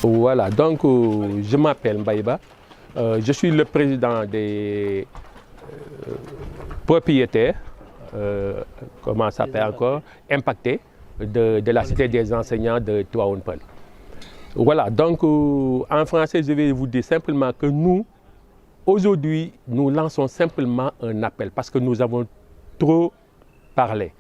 Voilà, donc je m'appelle Mbaïba. Je suis le président des propriétaires, comment ça s'appelle encore, impactés de la cité des enseignants de Tivaouane Peulh. Voilà, donc en français, je vais vous dire simplement que nous, aujourd'hui, nous lançons simplement un appel parce que nous avons trop parlé.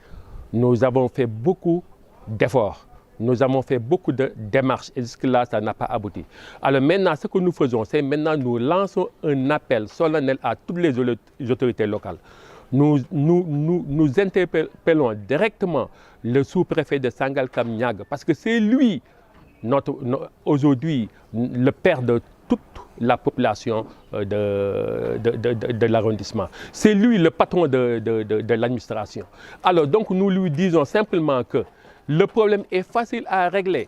Nous avons fait beaucoup d'efforts. Nous avons fait beaucoup de démarches et jusque-là, ça n'a pas abouti. Alors maintenant, ce que nous faisons, c'est maintenant nous lançons un appel solennel à toutes les autorités locales. Nous interpellons directement le sous-préfet de Sangalkam Niaga parce que c'est lui, aujourd'hui, le père de toute la population de l'arrondissement. C'est lui le patron de l'administration. Alors donc nous lui disons simplement que le problème est facile à régler.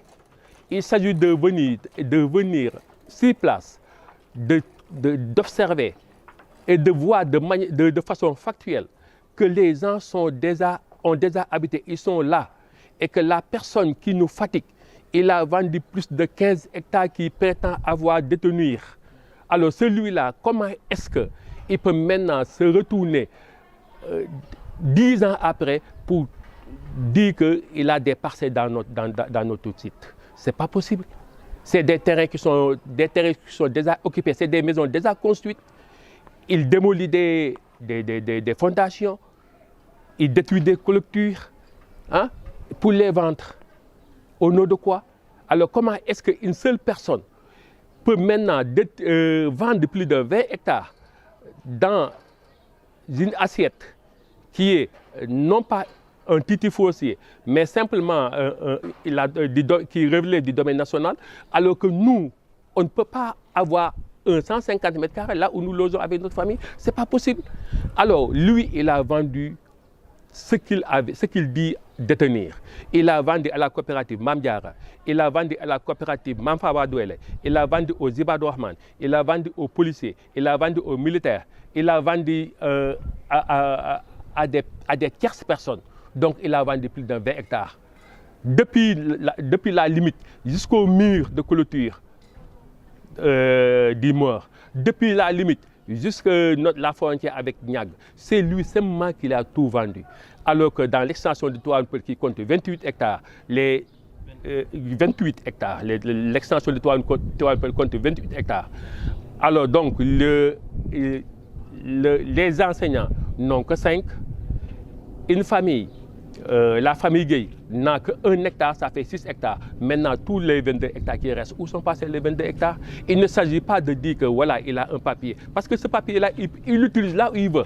Il s'agit de venir sur place, d'observer et de voir de façon factuelle que les gens ont déjà habité, ils sont là. Et que la personne qui nous fatigue, il a vendu plus de 15 hectares qu'il prétend avoir détenir. Alors celui-là, comment est-ce qu'il peut maintenant se retourner 10 ans après pour dire qu'il a des parcelles dans notre site? Ce n'est pas possible. C'est des terrains qui sont déjà occupés, c'est des maisons déjà construites. Il démolit des fondations, il détruit des clôtures pour les vendre. Au nom de quoi? Alors comment est-ce qu'une seule personne peut maintenant vendre plus de 20 hectares dans une assiette qui est non pas un titre foncier, mais simplement qui relève du domaine national, alors que nous, on ne peut pas avoir 150 mètres carrés là où nous logeons avec notre famille? Ce n'est pas possible. Alors lui, il a vendu ce qu'il dit détenir. Il a vendu à la coopérative Mamdiara, il a vendu à la coopérative Mamfawa Douele, il a vendu aux Zibadou Rahman, il a vendu aux policiers, il a vendu aux militaires, il a vendu à des tierces personnes. Donc il a vendu plus de 20 hectares. Depuis la limite jusqu'au mur de clôture du mort, depuis la limite jusqu'à la frontière avec Niag, c'est lui seulement qui a tout vendu. Alors que dans l'extension de Tivaouane Peulh qui compte 28 hectares, l'extension de Tivaouane Peulh compte 28 hectares. Alors donc les enseignants n'ont que 5. Une famille, la famille Gueye n'a que 1 hectare, ça fait 6 hectares. Maintenant, tous les 22 hectares qui restent, où sont passés les 22 hectares? Il ne s'agit pas de dire que voilà, il a un papier. Parce que ce papier-là, il l'utilise là où il veut.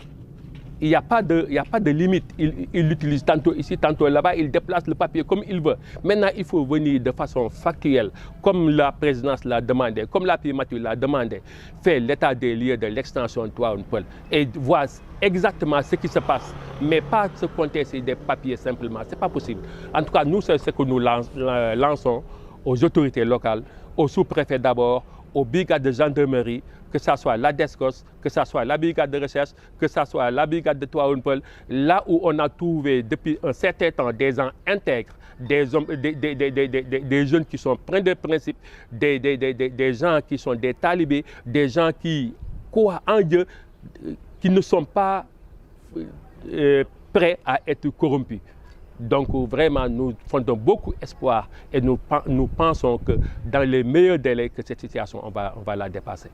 Il n'y a pas de limite. Il l'utilise tantôt ici, tantôt là-bas. Il déplace le papier comme il veut. Maintenant, il faut venir de façon factuelle, comme la présidence l'a demandé, comme la primature l'a demandé, faire l'état des lieux de l'extension de Tivaouane Peulh et voir exactement ce qui se passe, mais pas se compter sur des papiers simplement. Ce n'est pas possible. En tout cas, nous, c'est ce que nous lançons aux autorités locales, aux sous-préfets d'abord, aux brigades de gendarmerie, que ce soit la DESCOS, que ce soit la brigade de recherche, que ce soit la brigade de Tivaouane Peulh, là où on a trouvé depuis un certain temps des gens intègres, des jeunes qui sont pleins de principes, des gens qui sont des talibés, des gens qui croient en Dieu, qui ne sont pas prêts à être corrompus. Donc vraiment, nous fondons beaucoup d'espoir et nous pensons que dans les meilleurs délais que cette situation, on va la dépasser.